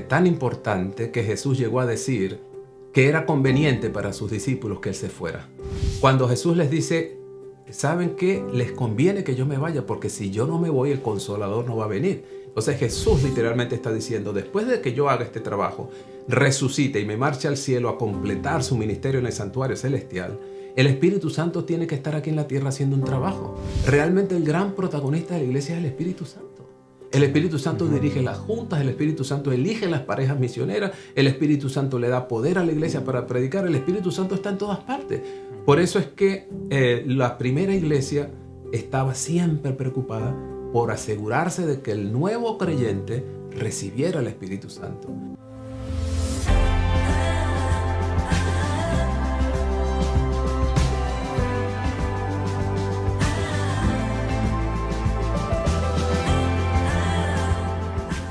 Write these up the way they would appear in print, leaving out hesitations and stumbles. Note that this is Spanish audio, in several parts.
tan importante que Jesús llegó a decir que era conveniente para sus discípulos que Él se fuera. Cuando Jesús les dice, ¿saben qué? Les conviene que yo me vaya, porque si yo no me voy, el Consolador no va a venir. Entonces Jesús literalmente está diciendo, después de que yo haga este trabajo, resucite y me marche al cielo a completar su ministerio en el santuario celestial, el Espíritu Santo tiene que estar aquí en la tierra haciendo un trabajo. Realmente el gran protagonista de la iglesia es el Espíritu Santo. El Espíritu Santo dirige las juntas, el Espíritu Santo elige las parejas misioneras, el Espíritu Santo le da poder a la iglesia para predicar, el Espíritu Santo está en todas partes. Por eso es que la primera iglesia estaba siempre preocupada por asegurarse de que el nuevo creyente recibiera el Espíritu Santo.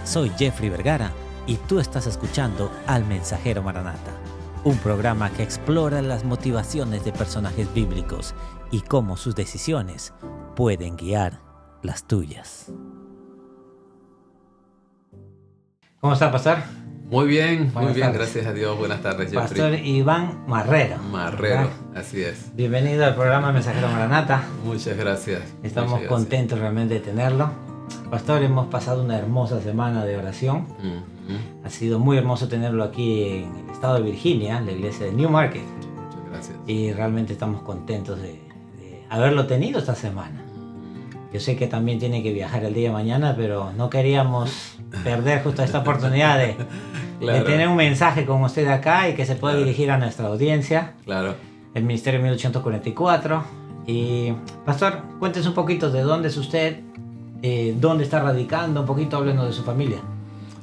Soy Jeffrey Vergara y tú estás escuchando Al Mensajero Maranata, un programa que explora las motivaciones de personajes bíblicos y cómo sus decisiones pueden guiar las tuyas. ¿Cómo está, pastor? Muy bien, Buenas tardes. gracias a Dios. Buenas tardes, Jeffrey. Pastor Iván Marrero. Marrero, así es. Bienvenido al programa El Mensajero Maranata. Muchas gracias. Estamos contentos realmente de tenerlo. Pastor, hemos pasado una hermosa semana de oración. Ha sido muy hermoso tenerlo aquí en el estado de Virginia, la iglesia de New Market. Muchas gracias. Y realmente estamos contentos de haberlo tenido esta semana. Yo sé que también tiene que viajar el día de mañana, pero no queríamos perder justo esta oportunidad de tener un mensaje con usted acá y que se pueda dirigir a nuestra audiencia. Claro. El Ministerio 1844. Y, Pastor, cuéntenos un poquito de dónde es usted, dónde está radicando, un poquito háblenos de su familia.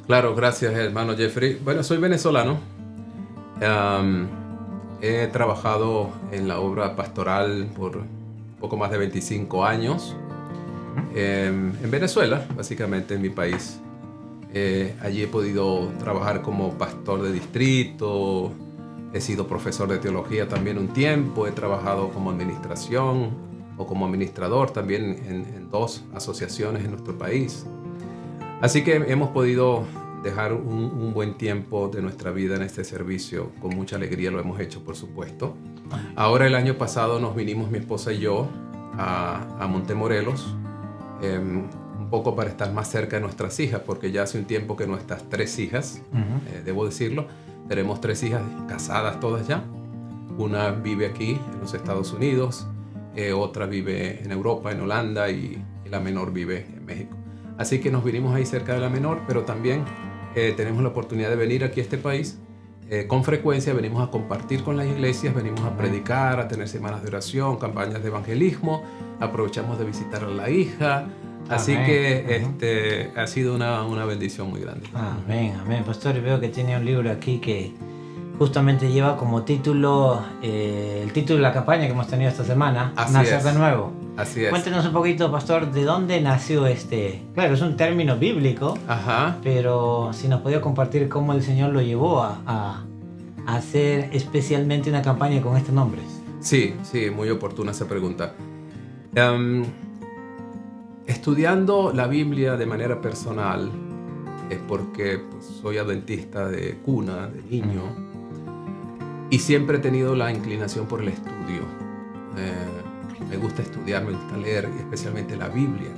Claro, gracias, hermano Jeffrey. Bueno, soy venezolano. He trabajado en la obra pastoral por poco más de 25 años. En Venezuela, básicamente en mi país. Allí he podido trabajar como pastor de distrito, he sido profesor de teología también un tiempo, he trabajado como administración o como administrador también en 2 asociaciones en nuestro país. Así que hemos podido dejar un buen tiempo de nuestra vida en este servicio. Con mucha alegría lo hemos hecho, por supuesto. Ahora el año pasado nos vinimos mi esposa y yo a Montemorelos, un poco para estar más cerca de nuestras hijas, porque ya hace un tiempo que nuestras 3 hijas, debo decirlo, tenemos 3 hijas casadas todas ya. Una vive aquí en los Estados Unidos, otra vive en Europa, en Holanda, y la menor vive en México. Así que nos vinimos ahí cerca de la menor, pero también tenemos la oportunidad de venir aquí a este país. Con frecuencia venimos a compartir con las iglesias, venimos a predicar, a tener semanas de oración, campañas de evangelismo, aprovechamos de visitar a la hija. Así que ha sido una bendición muy grande. Amén, amén. Pastor, veo que tiene un libro aquí que justamente lleva como título el título de la campaña que hemos tenido esta semana, Nacer de Nuevo. Así es. Cuéntenos un poquito, Pastor, de dónde nació claro, es un término bíblico, pero si nos podía compartir cómo el Señor lo llevó a hacer especialmente una campaña con este nombre. Sí, muy oportuna esa pregunta. Estudiando la Biblia de manera personal, es porque soy adventista de cuna, de niño, y siempre he tenido la inclinación por el estudio. Me gusta estudiar, me gusta leer, especialmente la Biblia.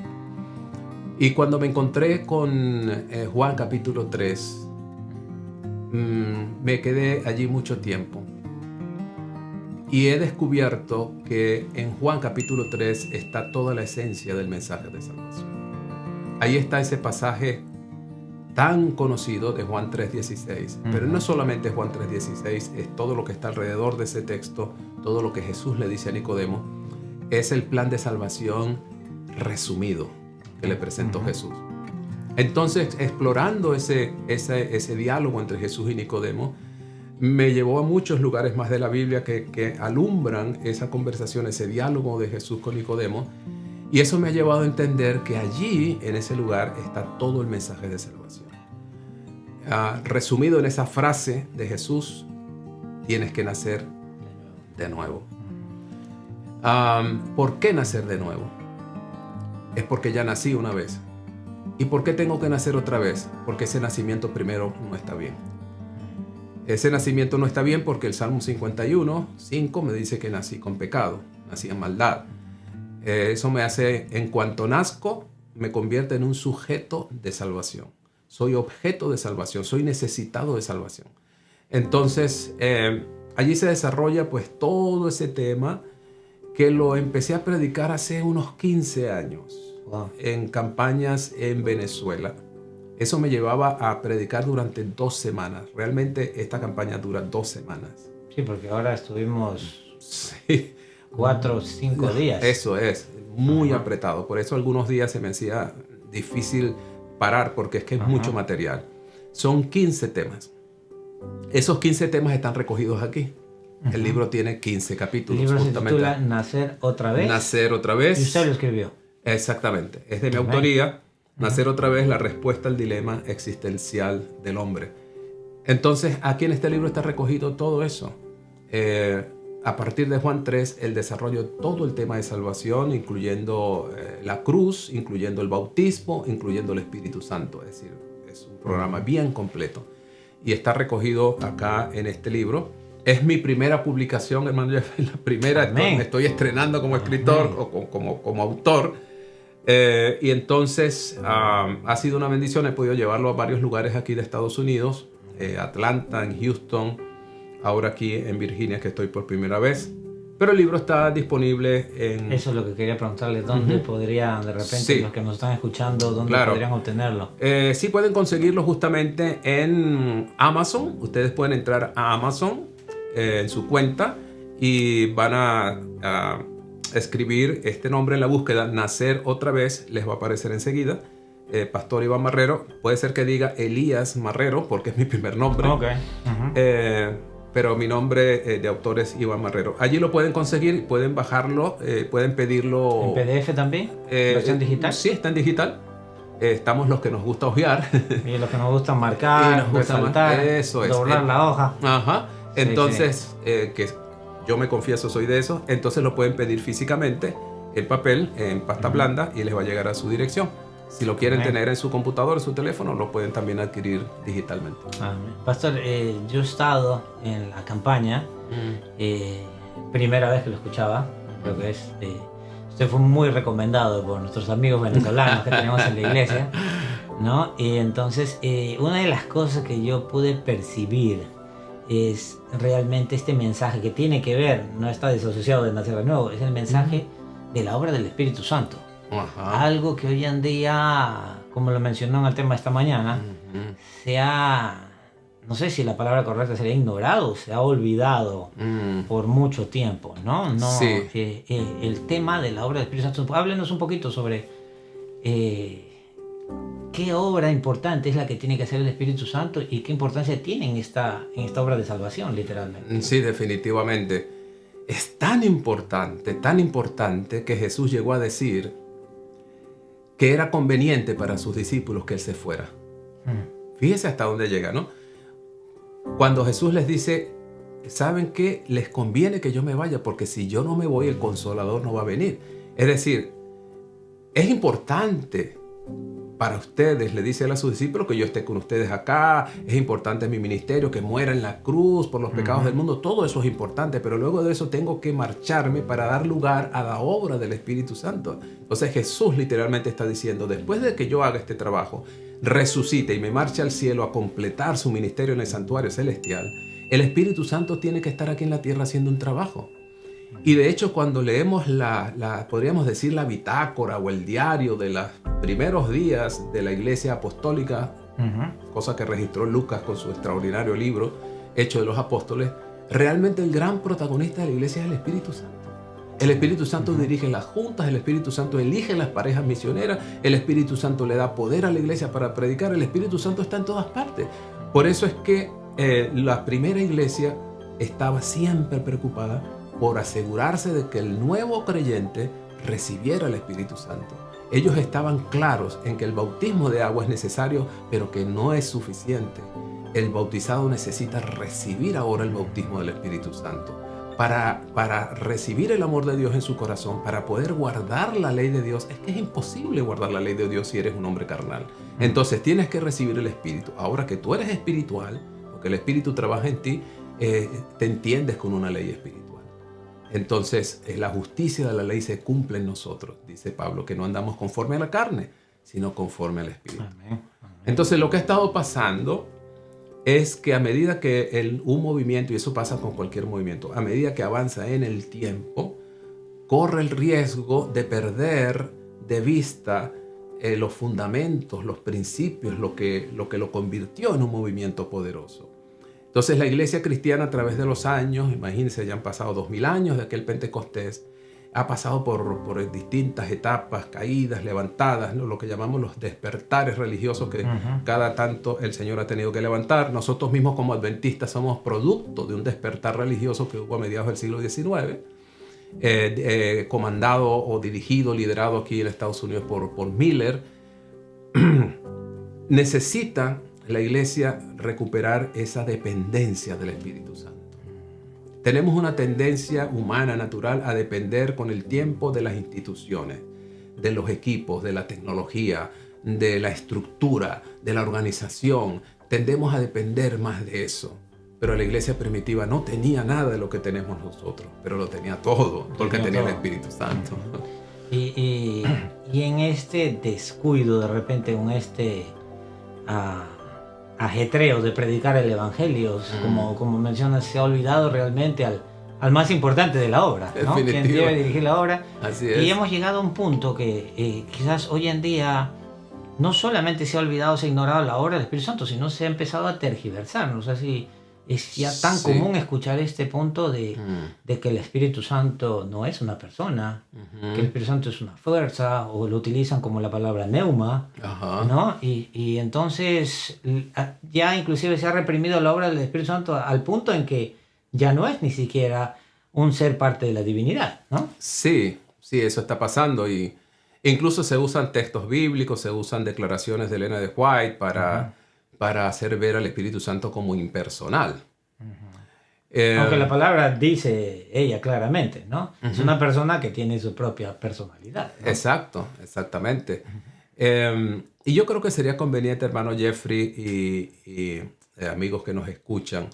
Y cuando me encontré con Juan capítulo 3, me quedé allí mucho tiempo. Y he descubierto que en Juan capítulo 3 está toda la esencia del mensaje de salvación. Ahí está ese pasaje tan conocido de Juan 3:16. Pero no solamente Juan 3:16, es todo lo que está alrededor de ese texto, todo lo que Jesús le dice a Nicodemo. Es el plan de salvación resumido que le presentó Jesús. Entonces, explorando ese diálogo entre Jesús y Nicodemo, me llevó a muchos lugares más de la Biblia que alumbran esa conversación, ese diálogo de Jesús con Nicodemo. Y eso me ha llevado a entender que allí, en ese lugar, está todo el mensaje de salvación. Resumido en esa frase de Jesús, tienes que nacer de nuevo. ¿Por qué nacer de nuevo? Es porque ya nací una vez. ¿Y por qué tengo que nacer otra vez? Porque ese nacimiento primero no está bien. Ese nacimiento no está bien porque el Salmo 51:5 me dice que nací con pecado, nací en maldad. Eso me hace, en cuanto nazco, me convierte en un sujeto de salvación. Soy objeto de salvación, soy necesitado de salvación. Entonces, allí se desarrolla pues todo ese tema que lo empecé a predicar hace unos 15 años. Wow. En campañas en Venezuela. Eso me llevaba a predicar durante 2 semanas. Realmente esta campaña dura 2 semanas. Sí, porque ahora estuvimos 4 o 5 días. Eso es, muy apretado. Por eso algunos días se me hacía difícil parar, porque es que es mucho material. Son 15 temas. Esos 15 temas están recogidos aquí. El libro tiene 15 capítulos. El libro se titula Nacer otra vez. Nacer otra vez. Y usted lo escribió. Exactamente. Es de mi autoría. Nacer otra vez, la respuesta al dilema existencial del hombre. Entonces, aquí en este libro está recogido todo eso. A partir de Juan 3, el desarrollo de todo el tema de salvación, incluyendo la cruz, incluyendo el bautismo, incluyendo el Espíritu Santo. Es decir, es un programa bien completo. Y está recogido acá en este libro. Es mi primera publicación, hermano Jeff, la primera. Me estoy estrenando como escritor o como autor. Y entonces ha sido una bendición. He podido llevarlo a varios lugares aquí de Estados Unidos, Atlanta, en Houston, ahora aquí en Virginia, que estoy por primera vez. Pero el libro está disponible en... Eso es lo que quería preguntarles, ¿dónde podrían, de repente, los que nos están escuchando, dónde podrían obtenerlo? Sí, pueden conseguirlo justamente en Amazon. Ustedes pueden entrar a Amazon en su cuenta y van a escribir este nombre en la búsqueda, Nacer otra vez, les va a aparecer enseguida. Pastor Iván Marrero, puede ser que diga Elías Marrero porque es mi primer nombre. Pero mi nombre de autor es Iván Marrero. Allí lo pueden conseguir, pueden bajarlo, pueden pedirlo. ¿En PDF también? ¿Versión digital? Sí, está en digital. Estamos los que nos gusta hojear. Y los que nos gusta marcar, resaltar, eso es. Doblar la hoja. Ajá. Entonces, que yo me confieso soy de eso, entonces lo pueden pedir físicamente en papel, en pasta blanda, y les va a llegar a su dirección. Si lo quieren tener en su computador, en su teléfono, lo pueden también adquirir digitalmente. Pastor, yo he estado en la campaña, primera vez que lo escuchaba, creo que usted fue muy recomendado por nuestros amigos venezolanos que tenemos en la iglesia, ¿no? Y entonces, una de las cosas que yo pude percibir es realmente este mensaje que tiene que ver, no está desasociado de nacer de nuevo, es el mensaje de la obra del Espíritu Santo. Algo que hoy en día, como lo mencionó en el tema esta mañana, se ha, no sé si la palabra correcta sería ignorado, se ha olvidado por mucho tiempo, ¿no? Sí. El tema de la obra del Espíritu Santo. Háblenos un poquito sobre qué obra importante es la que tiene que hacer el Espíritu Santo y qué importancia tiene en esta obra de salvación, literalmente. Sí, definitivamente. Es tan importante que Jesús llegó a decir que era conveniente para sus discípulos que Él se fuera. Fíjese hasta dónde llega, ¿no? Cuando Jesús les dice, ¿saben qué? Les conviene que yo me vaya, porque si yo no me voy, el Consolador no va a venir. Es decir, es importante para ustedes, le dice Él a sus discípulos, que yo esté con ustedes acá. Es importante mi ministerio, que muera en la cruz por los pecados del mundo. Todo eso es importante, pero luego de eso tengo que marcharme para dar lugar a la obra del Espíritu Santo. Entonces Jesús literalmente está diciendo, después de que yo haga este trabajo, resucite y me marche al cielo a completar su ministerio en el santuario celestial, el Espíritu Santo tiene que estar aquí en la tierra haciendo un trabajo. Y de hecho, cuando leemos podríamos decir la bitácora o el diario de los primeros días de la Iglesia Apostólica, cosa que registró Lucas con su extraordinario libro, Hechos de los Apóstoles, realmente el gran protagonista de la Iglesia es el Espíritu Santo. El Espíritu Santo dirige las juntas, el Espíritu Santo elige las parejas misioneras, el Espíritu Santo le da poder a la Iglesia para predicar, el Espíritu Santo está en todas partes. Por eso es que la primera Iglesia estaba siempre preocupada por asegurarse de que el nuevo creyente recibiera el Espíritu Santo. Ellos estaban claros en que el bautismo de agua es necesario, pero que no es suficiente. El bautizado necesita recibir ahora el bautismo del Espíritu Santo para recibir el amor de Dios en su corazón, para poder guardar la ley de Dios, es que es imposible guardar la ley de Dios si eres un hombre carnal. Entonces tienes que recibir el Espíritu. Ahora que tú eres espiritual, porque el Espíritu trabaja en ti, te entiendes con una ley espiritual. Entonces la justicia de la ley se cumple en nosotros, dice Pablo, que no andamos conforme a la carne, sino conforme al Espíritu. Amén. Entonces lo que ha estado pasando es que a medida que un movimiento, y eso pasa con cualquier movimiento, a medida que avanza en el tiempo, corre el riesgo de perder de vista los fundamentos, los principios, lo que lo convirtió en un movimiento poderoso. Entonces la iglesia cristiana a través de los años, imagínense, ya han pasado 2000 años de aquel Pentecostés, ha pasado por distintas etapas, caídas, levantadas, ¿no? Lo que llamamos los despertares religiosos que cada tanto el Señor ha tenido que levantar. Nosotros mismos como adventistas somos producto de un despertar religioso que hubo a mediados del siglo XIX, comandado o dirigido, liderado aquí en Estados Unidos por Miller. Necesita la iglesia recuperar esa dependencia del Espíritu Santo. Tenemos una tendencia humana, natural, a depender con el tiempo de las instituciones, de los equipos, de la tecnología, de la estructura, de la organización. Tendemos a depender más de eso. Pero la iglesia primitiva no tenía nada de lo que tenemos nosotros, pero lo tenía todo, porque tenía el Espíritu Santo. Y en este descuido, de repente, con este ajetreo de predicar el evangelio, como mencionas, se ha olvidado realmente al más importante de la obra, ¿no? Quien debe dirigir la obra. Así es. Y hemos llegado a un punto que quizás hoy en día no solamente se ha olvidado, se ha ignorado la obra del Espíritu Santo, sino se ha empezado a tergiversar. No sé si es ya tan común escuchar este punto de que el Espíritu Santo no es una persona, que el Espíritu Santo es una fuerza, o lo utilizan como la palabra neuma, ¿no? Y entonces ya inclusive se ha reprimido la obra del Espíritu Santo al punto en que ya no es ni siquiera un ser parte de la divinidad, ¿no? Sí, eso está pasando, y incluso se usan textos bíblicos, se usan declaraciones de Elena de White para hacer ver al Espíritu Santo como impersonal. Aunque la palabra dice ella claramente, ¿no? Es una persona que tiene su propia personalidad, ¿no? Exacto, exactamente. Y yo creo que sería conveniente, hermano Jeffrey y amigos que nos escuchan,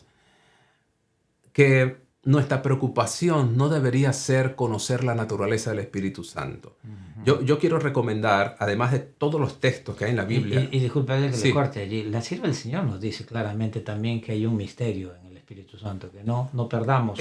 que nuestra preocupación no debería ser conocer la naturaleza del Espíritu Santo. Yo quiero recomendar, además de todos los textos que hay en la Biblia... Y disculpe que le corte allí. La sierva del Señor nos dice claramente también que hay un misterio en el Espíritu Santo, que no perdamos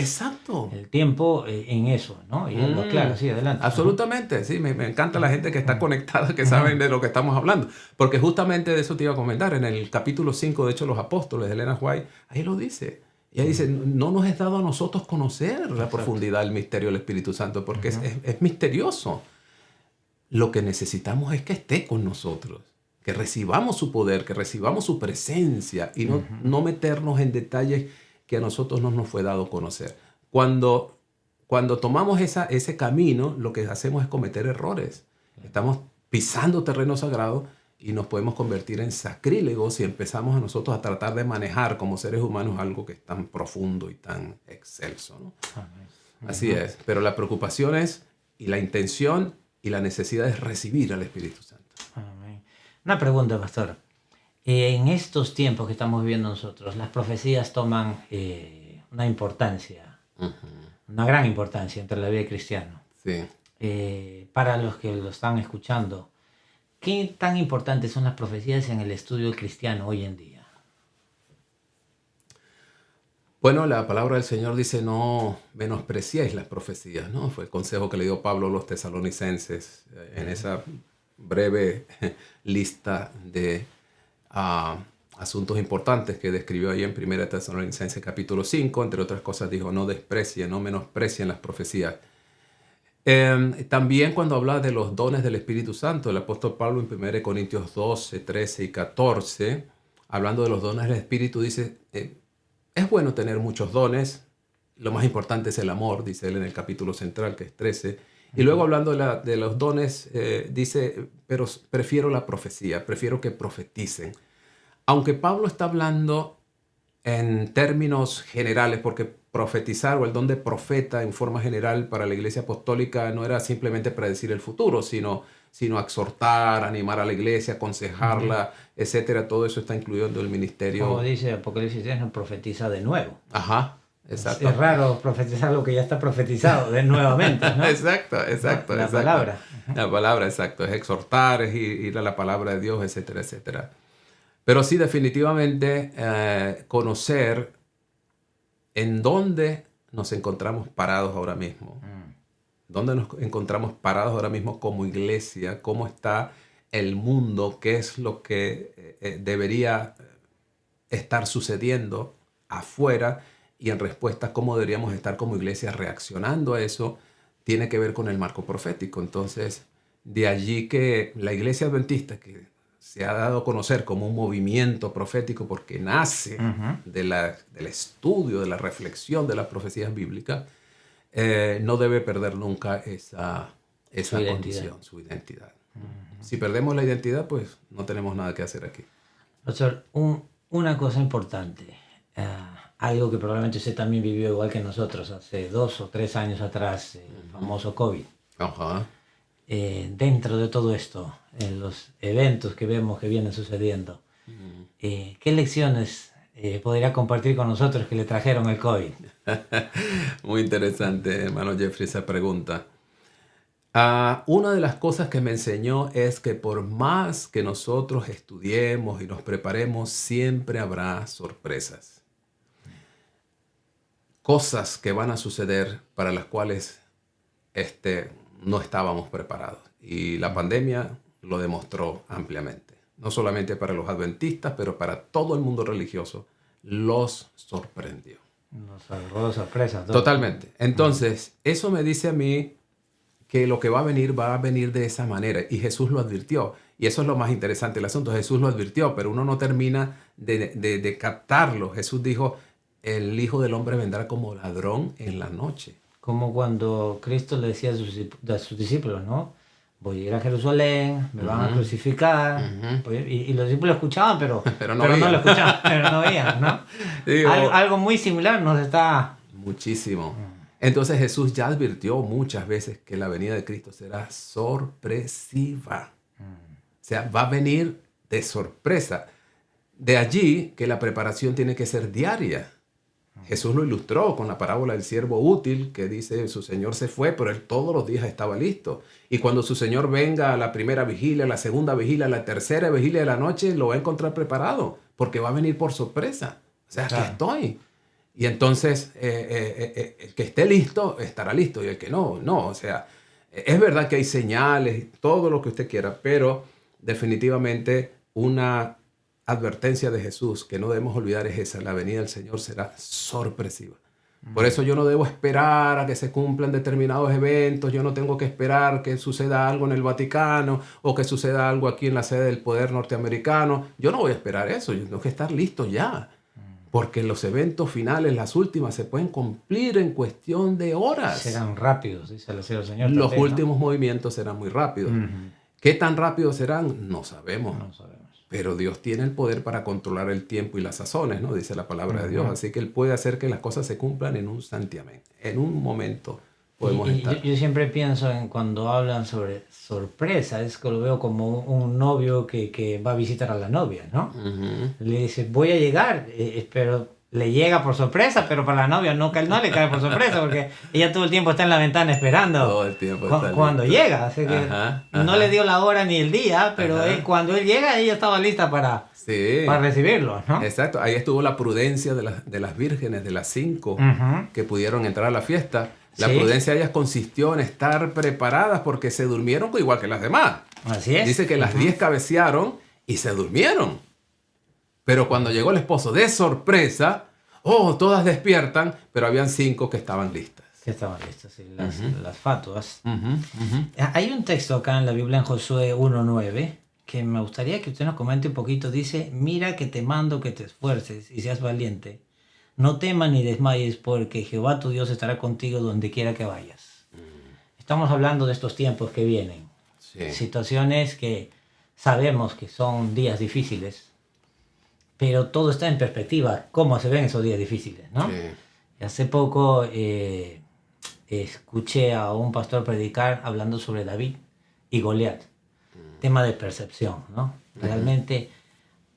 el tiempo en eso, ¿no? Y él lo aclara, sí, adelante. Absolutamente, sí, me encanta la gente que está conectada, que saben de lo que estamos hablando, porque justamente de eso te iba a comentar. En el capítulo 5 de Hechos de los Apóstoles de Elena White, ahí lo dice. Y ella dice, no nos es dado a nosotros conocer la profundidad del misterio del Espíritu Santo, porque es misterioso. Lo que necesitamos es que esté con nosotros, que recibamos su poder, que recibamos su presencia y no meternos en detalles que a nosotros no nos fue dado conocer. Cuando tomamos ese camino, lo que hacemos es cometer errores. Estamos pisando terreno sagrado y nos podemos convertir en sacrílegos si empezamos a nosotros a tratar de manejar como seres humanos algo que es tan profundo y tan excelso, ¿no? Así es. Pero la preocupación es, y la intención y la necesidad es recibir al Espíritu Santo. Amén. Una pregunta, pastor. En estos tiempos que estamos viviendo nosotros, las profecías toman una importancia, una gran importancia entre la vida cristiana. Sí. Para los que lo están escuchando, ¿qué tan importantes son las profecías en el estudio cristiano hoy en día? Bueno, la palabra del Señor dice, no menospreciéis las profecías, ¿no? Fue el consejo que le dio Pablo a los tesalonicenses en esa breve lista de asuntos importantes que describió ahí en 1 Tesalonicenses capítulo 5. Entre otras cosas dijo, no desprecien, no menosprecien las profecías. También cuando habla de los dones del Espíritu Santo, el apóstol Pablo en 1 Corintios 12, 13 y 14, hablando de los dones del Espíritu, dice, es bueno tener muchos dones, lo más importante es el amor, dice él en el capítulo central, que es 13. Y luego hablando de los dones, dice, pero prefiero la profecía, prefiero que profeticen. Aunque Pablo está hablando en términos generales, porque profetizar o el don de profeta en forma general para la iglesia apostólica no era simplemente predecir el futuro, sino exhortar, animar a la iglesia, aconsejarla, etcétera. Todo eso está incluido en el ministerio. Como dice Apocalipsis 3, no profetiza de nuevo. Ajá, exacto. Es raro profetizar lo que ya está profetizado de nuevamente, ¿no? Exacto. La palabra. La palabra, exacto. Es exhortar, es ir a la palabra de Dios, etcétera, etcétera. Pero sí, definitivamente, conocer en dónde nos encontramos parados ahora mismo. ¿Dónde nos encontramos parados ahora mismo como iglesia? ¿Cómo está el mundo? ¿Qué es lo que debería estar sucediendo afuera? Y en respuesta, ¿cómo deberíamos estar como iglesia reaccionando a eso? Tiene que ver con el marco profético. Entonces, de allí que la iglesia adventista, que se ha dado a conocer como un movimiento profético porque nace del estudio, de la reflexión de las profecías bíblicas, no debe perder nunca esa condición, su identidad. Si perdemos la identidad, pues no tenemos nada que hacer aquí. Pastor, una cosa importante, algo que probablemente usted también vivió igual que nosotros hace 2 o 3 años atrás, el famoso COVID. Ajá. Dentro de todo esto, en los eventos que vemos que vienen sucediendo, ¿qué lecciones podría compartir con nosotros que le trajeron el COVID? Muy interesante, hermano Jeffrey, esa pregunta. Una de las cosas que me enseñó es que por más que nosotros estudiemos y nos preparemos, siempre habrá sorpresas. Cosas que van a suceder para las cuales no estábamos preparados. Y la pandemia lo demostró ampliamente. No solamente para los adventistas, pero para todo el mundo religioso, los sorprendió. Nos agarró de sorpresa. Totalmente. Entonces, eso me dice a mí que lo que va a venir de esa manera. Y Jesús lo advirtió. Y eso es lo más interesante del asunto. Jesús lo advirtió, pero uno no termina de captarlo. Jesús dijo, el Hijo del Hombre vendrá como ladrón en la noche. Como cuando Cristo le decía a sus discípulos, ¿no? Voy a ir a Jerusalén, me van a crucificar. Y los discípulos escuchaban, pero no lo escuchaban, pero no veían, ¿no? Digo, algo muy similar nos está... Muchísimo. Entonces Jesús ya advirtió muchas veces que la venida de Cristo será sorpresiva. O sea, va a venir de sorpresa. De allí que la preparación tiene que ser diaria. Jesús lo ilustró con la parábola del siervo útil, que dice, su señor se fue, pero él todos los días estaba listo. Y cuando su señor venga a la primera vigilia, a la segunda vigilia, a la tercera vigilia de la noche, lo va a encontrar preparado, porque va a venir por sorpresa. O sea, aquí estoy. Y entonces, el que esté listo, estará listo. Y el que no. O sea, es verdad que hay señales, todo lo que usted quiera, pero definitivamente una advertencia de Jesús que no debemos olvidar es esa: la venida del Señor será sorpresiva. Por eso yo no debo esperar a que se cumplan determinados eventos, yo no tengo que esperar que suceda algo en el Vaticano o que suceda algo aquí en la sede del poder norteamericano. Yo no voy a esperar eso, yo tengo que estar listo ya. Porque los eventos finales, las últimas, se pueden cumplir en cuestión de horas. Serán rápidos, dice el Señor. Los últimos movimientos serán muy rápidos. ¿Qué tan rápidos serán? No sabemos. Pero Dios tiene el poder para controlar el tiempo y las sazones, ¿no? Dice la palabra de Dios. Así que Él puede hacer que las cosas se cumplan en un santiamén. En un momento podemos estar. Yo siempre pienso en cuando hablan sobre sorpresa, es que lo veo como un novio que va a visitar a la novia, ¿no? Le dice, voy a llegar, pero le llega por sorpresa, pero para la novia no le cae por sorpresa, porque ella todo el tiempo está en la ventana esperando todo el tiempo cuando llega. Así que no le dio la hora ni el día, pero cuando él llega, ella estaba lista para recibirlo, ¿no? Exacto, ahí estuvo la prudencia de las vírgenes, de las 5 que pudieron entrar a la fiesta. La prudencia de ellas consistió en estar preparadas porque se durmieron igual que las demás. Así es. Dice que las 10 cabecearon y se durmieron. Pero cuando llegó el esposo de sorpresa, todas despiertan, pero habían 5 que estaban listas. Que estaban listas, sí, las fatuas. Hay un texto acá en la Biblia, en Josué 1:9, que me gustaría que usted nos comente un poquito. Dice, mira que te mando que te esfuerces y seas valiente. No temas ni desmayes, porque Jehová tu Dios estará contigo donde quiera que vayas. Estamos hablando de estos tiempos que vienen. Sí. Situaciones que sabemos que son días difíciles, pero todo está en perspectiva, cómo se ven esos días difíciles, ¿no? Sí. Hace poco escuché a un pastor predicar hablando sobre David y Goliat, tema de percepción, ¿no? Realmente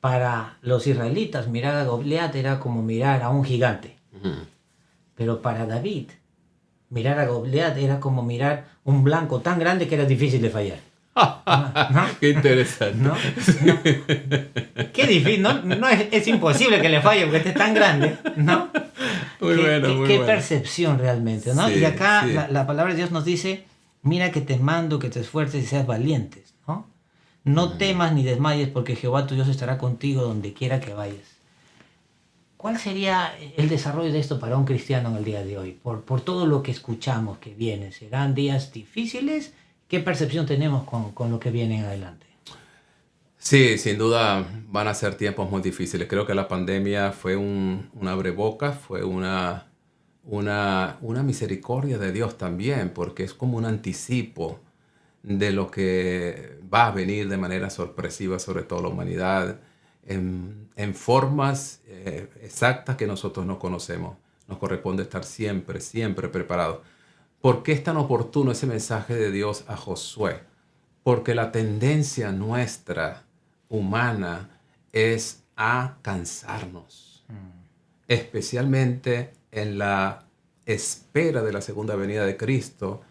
para los israelitas mirar a Goliat era como mirar a un gigante, pero para David mirar a Goliat era como mirar un blanco tan grande que era difícil de fallar. ¿No? Qué interesante. ¿No? Qué difícil, ¿no? Es imposible que le falle porque este es tan grande, ¿no? Muy bueno, muy qué bueno. percepción realmente, ¿no? Sí, y acá sí. la palabra de Dios nos dice, mira que te mando que te esfuerces y seas valientes, ¿no? No temas ni desmayes porque Jehová tu Dios estará contigo donde quiera que vayas. ¿Cuál sería el desarrollo de esto para un cristiano en el día de hoy? Por todo lo que escuchamos que viene, ¿serán días difíciles? ¿Qué percepción tenemos con lo que viene en adelante? Sí, sin duda van a ser tiempos muy difíciles. Creo que la pandemia fue un abrebocas, fue una misericordia de Dios también, porque es como un anticipo de lo que va a venir de manera sorpresiva sobre toda la humanidad, en formas exactas que nosotros no conocemos. Nos corresponde estar siempre, siempre preparados. ¿Por qué es tan oportuno ese mensaje de Dios a Josué? Porque la tendencia nuestra humana es a cansarnos, especialmente en la espera de la segunda venida de Cristo,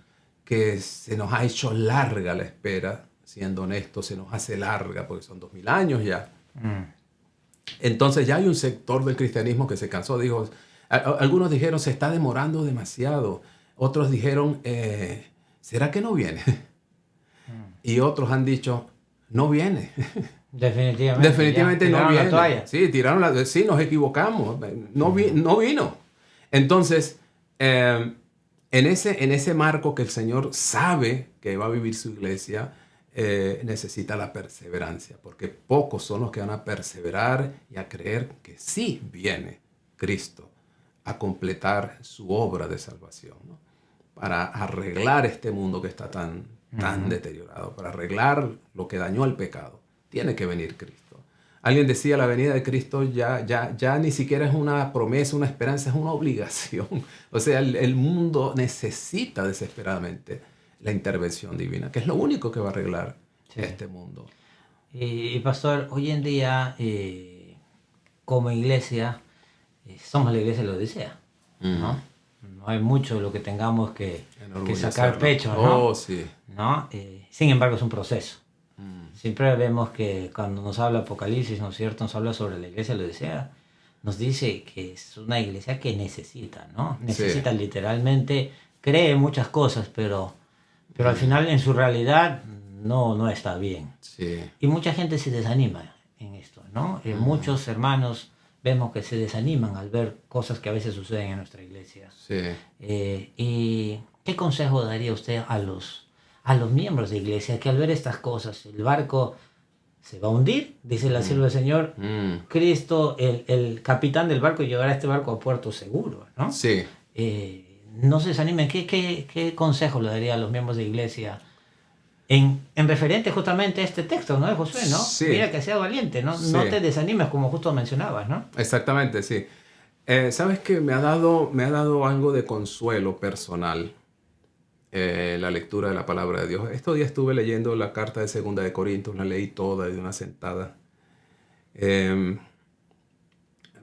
que se nos ha hecho larga la espera, siendo honestos, se nos hace larga porque son 2000 años ya. Entonces ya hay un sector del cristianismo que se cansó, dijo, algunos dijeron se está demorando demasiado, otros dijeron ¿será que no viene? Y otros han dicho no viene. Definitivamente no viene. La toalla. Sí, sí, nos equivocamos. No vino. Entonces, en ese marco que el Señor sabe que va a vivir su iglesia, necesita la perseverancia, porque pocos son los que van a perseverar y a creer que sí viene Cristo a completar su obra de salvación, ¿no? Para arreglar este mundo que está tan deteriorado, para arreglar lo que dañó al pecado. Tiene que venir Cristo. Alguien decía, la venida de Cristo ya ni siquiera es una promesa, una esperanza, es una obligación. O sea, el mundo necesita desesperadamente la intervención divina, que es lo único que va a arreglar este mundo. Y pastor, hoy en día, como iglesia, somos la iglesia de la Odisea, ¿no? No hay mucho de lo que tengamos que sacar pecho, ¿no? Oh, sí. ¿No? Sin embargo, es un proceso. Siempre vemos que cuando nos habla Apocalipsis, ¿no es cierto? Nos habla sobre la iglesia de la Odisea. Nos dice que es una iglesia que necesita, ¿no? Necesita literalmente, cree muchas cosas, pero al final en su realidad no está bien. Sí. Y mucha gente se desanima en esto, ¿no? Muchos hermanos vemos que se desaniman al ver cosas que a veces suceden en nuestra iglesia. Sí. ¿Y qué consejo daría usted a los miembros de iglesia que al ver estas cosas, el barco se va a hundir, dice la sierva del Señor, Cristo, el capitán del barco, llevará este barco a puerto seguro, ¿no? Sí. No se desanimen. ¿Qué consejo le daría a los miembros de iglesia en referente justamente a este texto, ¿no? De Josué, ¿no? Sí. Mira que sea valiente, ¿no? Sí. No te desanimes como justo mencionabas, ¿no? Exactamente, sí. ¿Sabes qué? Me ha dado algo de consuelo personal la lectura de la palabra de Dios. Estos días estuve leyendo la carta de 2 de Corintios, la leí toda de una sentada.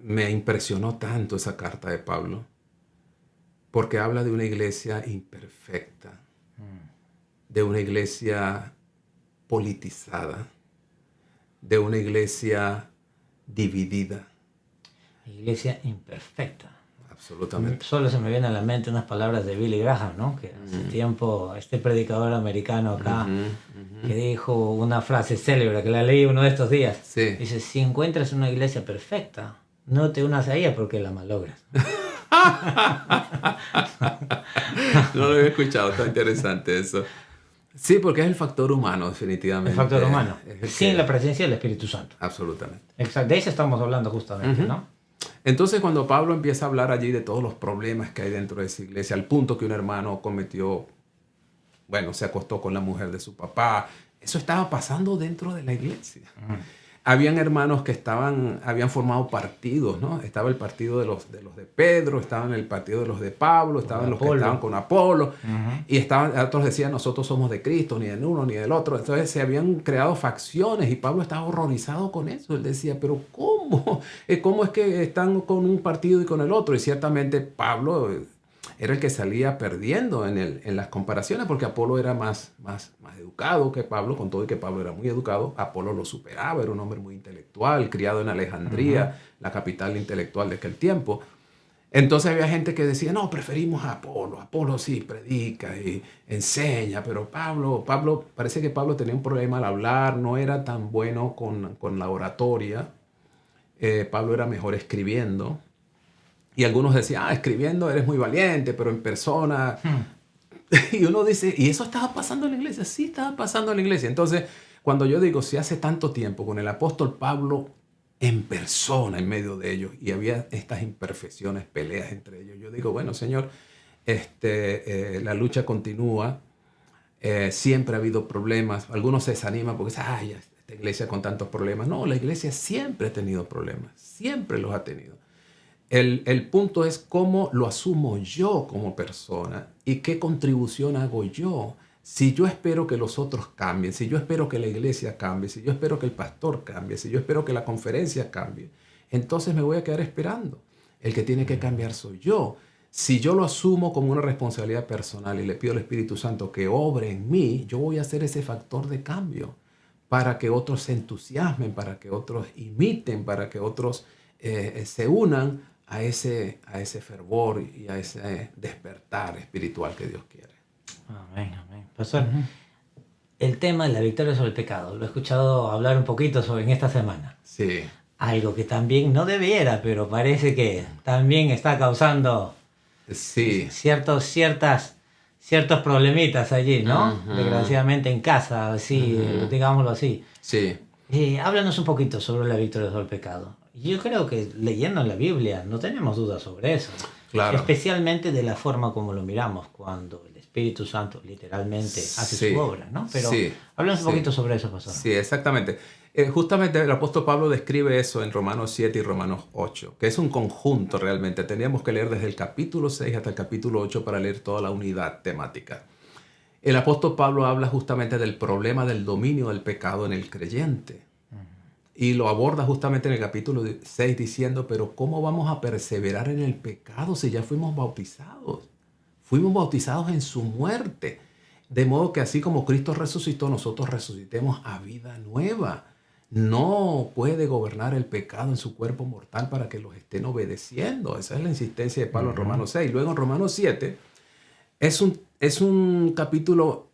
Me impresionó tanto esa carta de Pablo, porque habla de una iglesia imperfecta, de una iglesia politizada, de una iglesia dividida. Iglesia imperfecta. Absolutamente. Solo se me vienen a la mente unas palabras de Billy Graham, ¿no? Que hace tiempo, este predicador americano acá, que dijo una frase célebre, que la leí uno de estos días. Sí. Dice, si encuentras una iglesia perfecta, no te unas a ella porque la malogras. No lo había escuchado, está interesante eso. Sí, porque es el factor humano, definitivamente. El factor humano, sin la presencia del Espíritu Santo. Absolutamente. Exacto, de eso estamos hablando justamente, ¿no? Entonces, cuando Pablo empieza a hablar allí de todos los problemas que hay dentro de esa iglesia, al punto que un hermano cometió, se acostó con la mujer de su papá, eso estaba pasando dentro de la iglesia. habían hermanos que habían formado partidos, ¿no? Estaba el partido de los de Pedro, estaban el partido de los de Pablo, estaban los que estaban con Apolo, y otros decían, nosotros somos de Cristo, ni del uno ni del otro. Entonces se habían creado facciones y Pablo estaba horrorizado con eso. Él decía, pero ¿cómo? ¿Cómo es que están con un partido y con el otro? Y ciertamente Pablo era el que salía perdiendo en las comparaciones, porque Apolo era más educado que Pablo, con todo y que Pablo era muy educado. Apolo lo superaba, era un hombre muy intelectual, criado en Alejandría, la capital intelectual de aquel tiempo. Entonces había gente que decía, no, preferimos a Apolo. Apolo sí predica y enseña, pero Pablo, parece que Pablo tenía un problema al hablar, no era tan bueno con la oratoria. Pablo era mejor escribiendo. Y algunos decían, escribiendo eres muy valiente, pero en persona... Y uno dice, ¿y eso estaba pasando en la iglesia? Sí, estaba pasando en la iglesia. Entonces, cuando yo digo, si hace tanto tiempo con el apóstol Pablo en persona en medio de ellos, y había estas imperfecciones, peleas entre ellos, yo digo, bueno, Señor, la lucha continúa, siempre ha habido problemas. Algunos se desaniman porque dicen, ay, esta iglesia con tantos problemas. No, la iglesia siempre ha tenido problemas, siempre los ha tenido. El punto es cómo lo asumo yo como persona y qué contribución hago yo. Si yo espero que los otros cambien, si yo espero que la iglesia cambie, si yo espero que el pastor cambie, si yo espero que la conferencia cambie, entonces me voy a quedar esperando. El que tiene que cambiar soy yo. Si yo lo asumo como una responsabilidad personal y le pido al Espíritu Santo que obre en mí, yo voy a ser ese factor de cambio para que otros se entusiasmen, para que otros imiten, para que otros se unan a ese fervor y a ese despertar espiritual que Dios quiere. Amén, amén. Pastor, el tema de la victoria sobre el pecado, lo he escuchado hablar un poquito en esta semana. Sí. Algo que también no debiera, pero parece que también está causando ciertos problemitas allí, ¿no? Desgraciadamente en casa, así, digámoslo así. Sí. Háblanos un poquito sobre la victoria sobre el pecado. Yo creo que leyendo en la Biblia no tenemos dudas sobre eso. Claro. Especialmente de la forma como lo miramos cuando el Espíritu Santo literalmente hace su obra, ¿no? Pero háblanos un poquito sobre eso, pastor. Sí, exactamente. Justamente el apóstol Pablo describe eso en Romanos 7 y Romanos 8, que es un conjunto realmente. Teníamos que leer desde el capítulo 6 hasta el capítulo 8 para leer toda la unidad temática. El apóstol Pablo habla justamente del problema del dominio del pecado en el creyente. Y lo aborda justamente en el capítulo 6 diciendo, pero ¿cómo vamos a perseverar en el pecado si ya fuimos bautizados? Fuimos bautizados en su muerte. De modo que así como Cristo resucitó, nosotros resucitemos a vida nueva. No puede gobernar el pecado en su cuerpo mortal para que los estén obedeciendo. Esa es la insistencia de Pablo en Romanos 6. Luego en Romanos 7 es un capítulo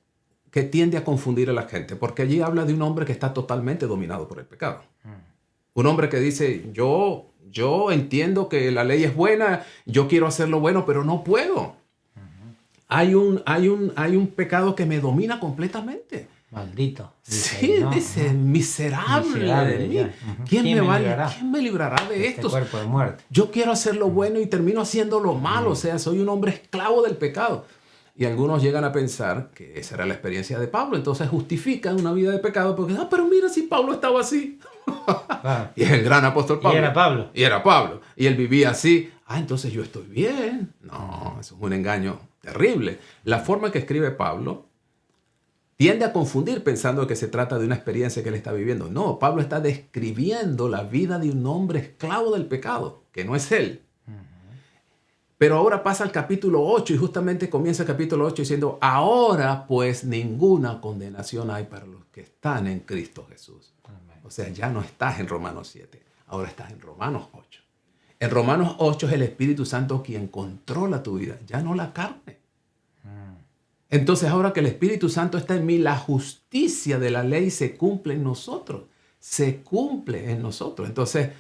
que tiende a confundir a la gente, porque allí habla de un hombre que está totalmente dominado por el pecado. Un hombre que dice, yo entiendo que la ley es buena, yo quiero hacer lo bueno, pero no puedo. Hay un pecado que me domina completamente. Maldito. Dice, miserable de mí. ¿Quién me librará de esto? Cuerpo de muerte. Yo quiero hacer lo bueno y termino haciendo lo malo. O sea, soy un hombre esclavo del pecado. Y algunos llegan a pensar que esa era la experiencia de Pablo. Entonces justifican una vida de pecado porque, pero mira si Pablo estaba así. Y es el gran apóstol Pablo. Y era Pablo. Y él vivía así. Entonces yo estoy bien. No, eso es un engaño terrible. La forma que escribe Pablo tiende a confundir pensando que se trata de una experiencia que él está viviendo. No, Pablo está describiendo la vida de un hombre esclavo del pecado, que no es él. Pero ahora pasa al capítulo 8 y justamente comienza el capítulo 8 diciendo, ahora pues ninguna condenación hay para los que están en Cristo Jesús. Amén. O sea, ya no estás en Romanos 7, ahora estás en Romanos 8. En Romanos 8 es el Espíritu Santo quien controla tu vida, ya no la carne. Entonces ahora que el Espíritu Santo está en mí, la justicia de la ley se cumple en nosotros. Se cumple en nosotros. Entonces,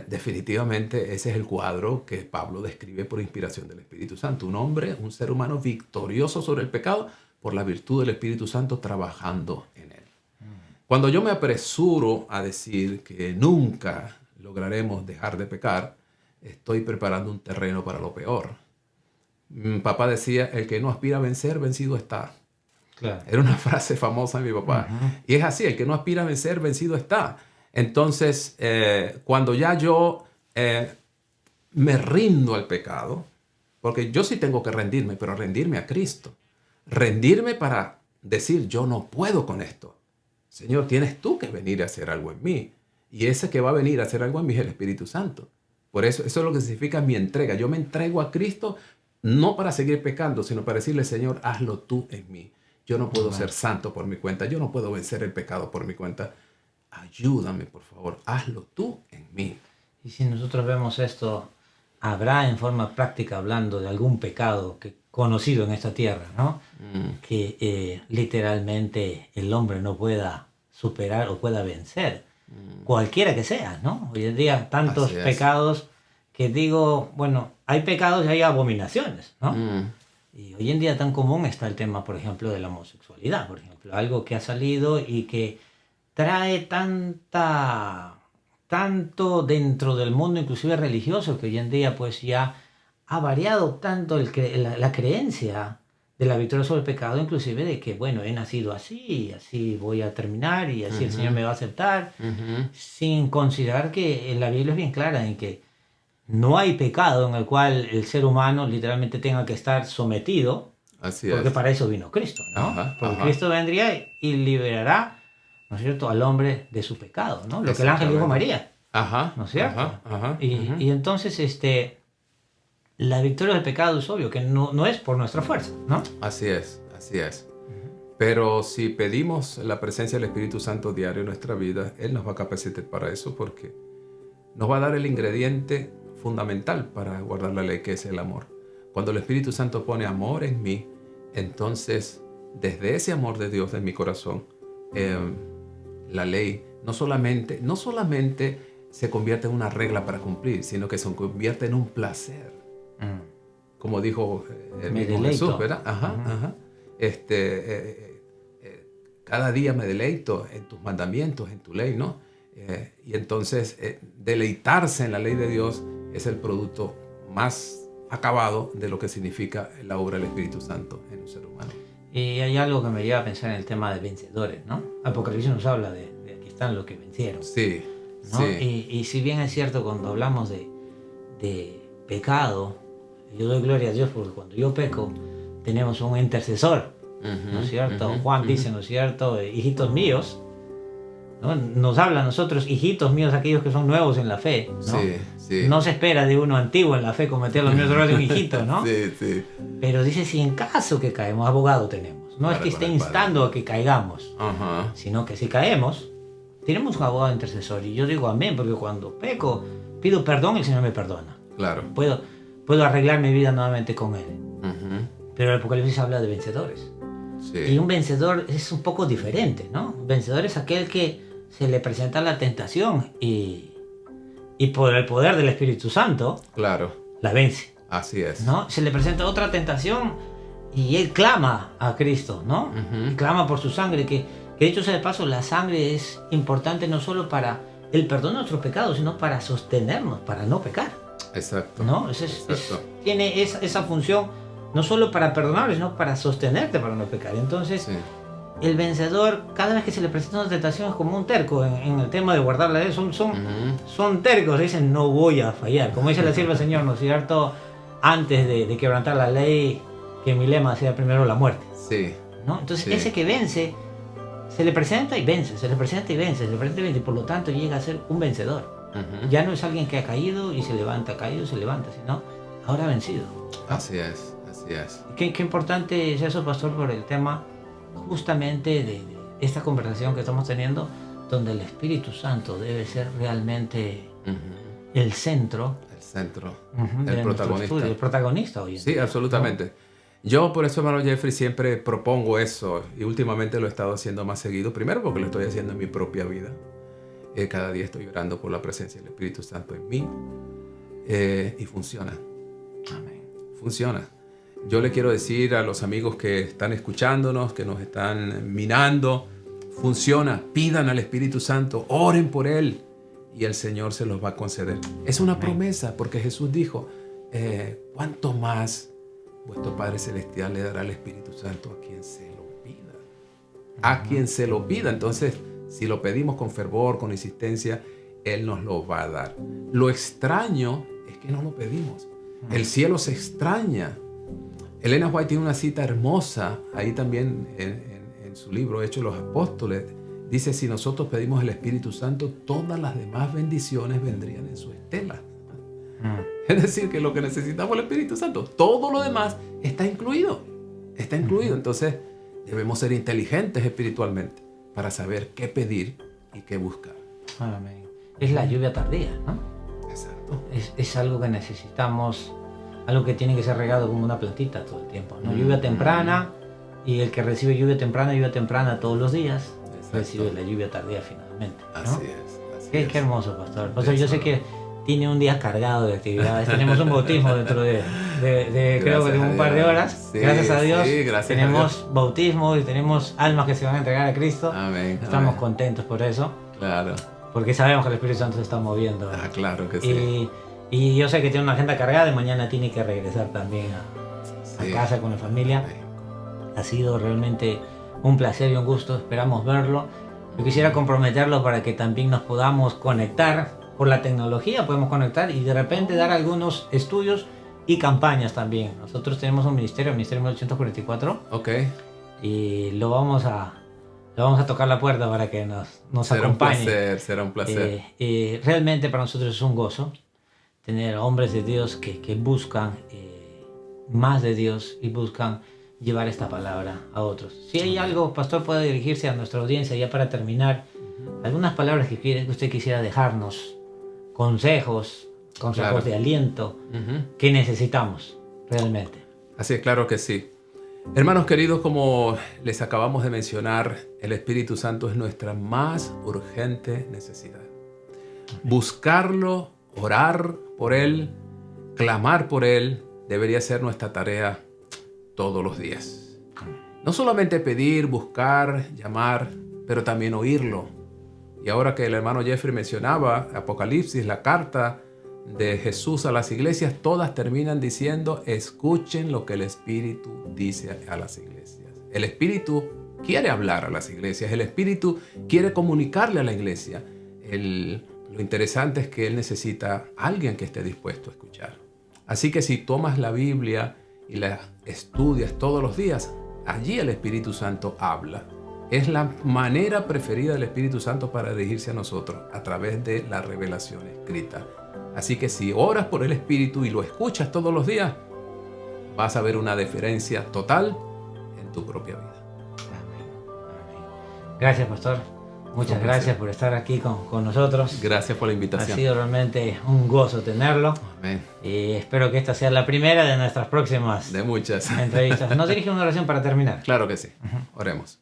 definitivamente ese es el cuadro que Pablo describe por inspiración del Espíritu Santo. Un hombre, un ser humano victorioso sobre el pecado por la virtud del Espíritu Santo trabajando en él. Cuando yo me apresuro a decir que nunca lograremos dejar de pecar, estoy preparando un terreno para lo peor. Mi papá decía, el que no aspira a vencer, vencido está. Claro. Era una frase famosa de mi papá. Y es así, el que no aspira a vencer, vencido está. Entonces, cuando ya yo me rindo al pecado, porque yo sí tengo que rendirme, pero rendirme a Cristo. Rendirme para decir, yo no puedo con esto. Señor, tienes tú que venir a hacer algo en mí. Y ese que va a venir a hacer algo en mí es el Espíritu Santo. Por eso es lo que significa mi entrega. Yo me entrego a Cristo no para seguir pecando, sino para decirle, Señor, hazlo tú en mí. Yo no puedo ser santo por mi cuenta. Yo no puedo vencer el pecado por mi cuenta. Ayúdame, por favor. Hazlo tú en mí. Y si nosotros vemos esto, habrá en forma práctica, hablando de algún pecado conocido en esta tierra, ¿no? Que literalmente el hombre no pueda superar o pueda vencer, cualquiera que sea, ¿no? Hoy en día tantos pecados que digo, bueno, hay pecados y hay abominaciones, ¿no? Y hoy en día tan común está el tema, por ejemplo, de la homosexualidad, por ejemplo, algo que ha salido y que trae tanto dentro del mundo inclusive religioso, que hoy en día pues ya ha variado tanto la creencia de la victoria sobre el pecado, inclusive de que, bueno, he nacido así, y así voy a terminar, y así el Señor me va a aceptar, sin considerar que la Biblia es bien clara en que no hay pecado en el cual el ser humano literalmente tenga que estar sometido, porque para eso vino Cristo, ¿no? Porque Cristo vendría y liberará, ¿no es cierto?, al hombre de su pecado, ¿no? Lo que el ángel dijo a María, ¿no es cierto? Y entonces, la victoria del pecado es obvio que no es por nuestra fuerza, ¿no? Así es. Pero si pedimos la presencia del Espíritu Santo diario en nuestra vida, Él nos va a capacitar para eso, porque nos va a dar el ingrediente fundamental para guardar la ley, que es el amor. Cuando el Espíritu Santo pone amor en mí, entonces desde ese amor de Dios en mi corazón, la ley no solamente se convierte en una regla para cumplir, sino que se convierte en un placer. Como dijo el mismo Jesús, ¿verdad? Cada día me deleito en tus mandamientos, en tu ley, ¿no? Y entonces deleitarse en la ley de Dios es el producto más acabado de lo que significa la obra del Espíritu Santo en un ser humano. Y hay algo que me lleva a pensar en el tema de vencedores, ¿no? Apocalipsis nos habla de aquí están los que vencieron. Sí, ¿no? Sí. Y si bien es cierto, cuando hablamos de pecado, yo doy gloria a Dios porque cuando yo peco tenemos un intercesor, ¿no es cierto? Juan dice, ¿no es cierto? Hijitos míos, ¿no? Nos habla a nosotros, hijitos míos, aquellos que son nuevos en la fe, ¿no? Sí. No se espera de uno antiguo en la fe cometer los mismos errores de un hijito, ¿no? Sí. Pero dice, si en caso que caemos, abogado tenemos. No es que esté instando a que caigamos, sino que si caemos, tenemos un abogado intercesor. Y yo digo amén, porque cuando peco, pido perdón y el Señor me perdona. Claro. Puedo arreglar mi vida nuevamente con Él. Pero el Apocalipsis habla de vencedores. Sí. Y un vencedor es un poco diferente, ¿no? Un vencedor es aquel que se le presenta la tentación y por el poder del Espíritu Santo, claro, la vence. Así es. ¿No? Se le presenta otra tentación y él clama a Cristo, ¿no? Y clama por su sangre, que dicho sea de paso, la sangre es importante no solo para el perdón de nuestros pecados, sino para sostenernos, para no pecar. Exacto. ¿No? Tiene esa función no solo para perdonar, sino para sostenerte para no pecar. Entonces, el vencedor, cada vez que se le presenta una tentación, es como un terco en el tema de guardar la ley. Son tercos, dicen, no voy a fallar. Como dice la sierva del Señor, ¿no es cierto? Antes de quebrantar la ley, que mi lema sea primero la muerte. Sí. ¿No? Entonces, ese que vence, se le presenta y vence, se le presenta y vence, se le presenta y vence, y por lo tanto llega a ser un vencedor. Ya no es alguien que ha caído y se levanta, sino ahora ha vencido. Así es. Qué importante es eso, pastor, por el tema justamente de esta conversación que estamos teniendo, donde el Espíritu Santo debe ser realmente el centro. El protagonista. El protagonista hoy en día. Sí, absolutamente. ¿No? Yo por eso, hermano Jeffrey, siempre propongo eso, y últimamente lo he estado haciendo más seguido. Primero porque lo estoy haciendo en mi propia vida. Cada día estoy orando por la presencia del Espíritu Santo en mí. Y funciona. Amén. Funciona. Yo le quiero decir a los amigos que están escuchándonos, que nos están mirando, funciona. Pidan al Espíritu Santo, oren por Él y el Señor se los va a conceder. Es una promesa, porque Jesús dijo, ¿cuánto más vuestro Padre Celestial le dará el Espíritu Santo a quien se lo pida? A quien se lo pida. Entonces, Si lo pedimos con fervor, con insistencia, Él nos lo va a dar. Lo extraño es que no lo pedimos. El cielo se extraña. Elena White tiene una cita hermosa ahí también en su libro Hechos de los Apóstoles. Dice, si nosotros pedimos el Espíritu Santo, todas las demás bendiciones vendrían en su estela. Es decir, que lo que necesitamos es el Espíritu Santo. Todo lo demás está incluido. Está incluido. Entonces, debemos ser inteligentes espiritualmente para saber qué pedir y qué buscar. Amén. Es la lluvia tardía, ¿no? Exacto. Es algo que necesitamos, algo que tiene que ser regado como una plantita todo el tiempo, ¿no? Lluvia temprana, y el que recibe lluvia temprana todos los días, Exacto. Recibe la lluvia tardía finalmente, ¿no? Así es. Qué hermoso, pastor. Pastor, yo sé que tiene un día cargado de actividades. Tenemos un bautismo dentro de creo que de un par de horas. Sí, gracias a Dios. Sí, gracias tenemos a Dios. Bautismo y tenemos almas que se van a entregar a Cristo. Amén. Estamos amén. contentos por eso. Claro. Porque sabemos que el Espíritu Santo se está moviendo. Claro que sí. Y yo sé que tiene una agenda cargada y mañana tiene que regresar también a casa con la familia. Ha sido realmente un placer y un gusto. Esperamos verlo. Yo quisiera comprometerlo para que también nos podamos conectar. Por la tecnología podemos conectar y de repente dar algunos estudios y campañas también. Nosotros tenemos un ministerio, el Ministerio 1844. Ok. Y lo vamos a tocar la puerta para que nos acompañe. Será un placer. Realmente para nosotros es un gozo tener hombres de Dios que buscan más de Dios y buscan llevar esta palabra a otros. Si hay algo, pastor, puede dirigirse a nuestra audiencia ya para terminar. Algunas palabras que usted quisiera dejarnos, consejos claro. de aliento que necesitamos realmente. Así es, claro que sí. Hermanos queridos, como les acabamos de mencionar, el Espíritu Santo es nuestra más urgente necesidad. Buscarlo, orar por Él, clamar por Él, debería ser nuestra tarea todos los días. No solamente pedir, buscar, llamar, pero también oírlo. Y ahora que el hermano Jeffrey mencionaba Apocalipsis, la carta de Jesús a las iglesias, todas terminan diciendo, escuchen lo que el Espíritu dice a las iglesias. El Espíritu quiere hablar a las iglesias, el Espíritu quiere comunicarle a la iglesia. Lo interesante es que Él necesita a alguien que esté dispuesto a escuchar. Así que si tomas la Biblia y la estudias todos los días, allí el Espíritu Santo habla. Es la manera preferida del Espíritu Santo para dirigirse a nosotros, a través de la revelación escrita. Así que si oras por el Espíritu y lo escuchas todos los días, vas a ver una diferencia total en tu propia vida. Amén. Gracias, pastor. Muchas gracias por estar aquí con nosotros. Gracias por la invitación. Ha sido realmente un gozo tenerlo. Amén. Y espero que esta sea la primera de nuestras próximas de muchas entrevistas. ¿Nos dirige una oración para terminar? Claro que sí. Oremos.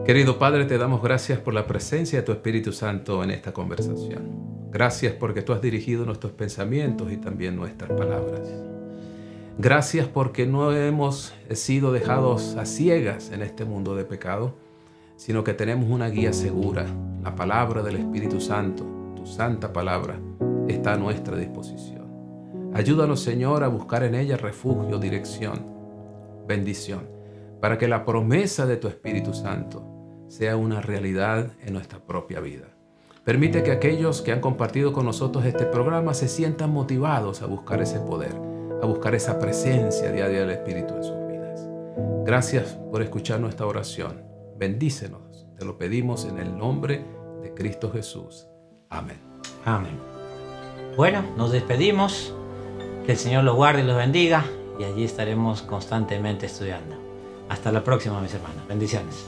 Querido Padre, te damos gracias por la presencia de tu Espíritu Santo en esta conversación. Gracias porque tú has dirigido nuestros pensamientos y también nuestras palabras. Gracias porque no hemos sido dejados a ciegas en este mundo de pecado, sino que tenemos una guía segura. La palabra del Espíritu Santo, tu santa palabra, está a nuestra disposición. Ayúdanos, Señor, a buscar en ella refugio, dirección, bendición, para que la promesa de tu Espíritu Santo sea una realidad en nuestra propia vida. Permite que aquellos que han compartido con nosotros este programa se sientan motivados a buscar ese poder, a buscar esa presencia diaria del Espíritu en sus vidas. Gracias por escuchar nuestra oración. Bendícenos, te lo pedimos en el nombre de Cristo Jesús. Amén. Amén. Bueno, nos despedimos. Que el Señor los guarde y los bendiga. Y allí estaremos constantemente estudiando. Hasta la próxima, mis hermanos. Bendiciones.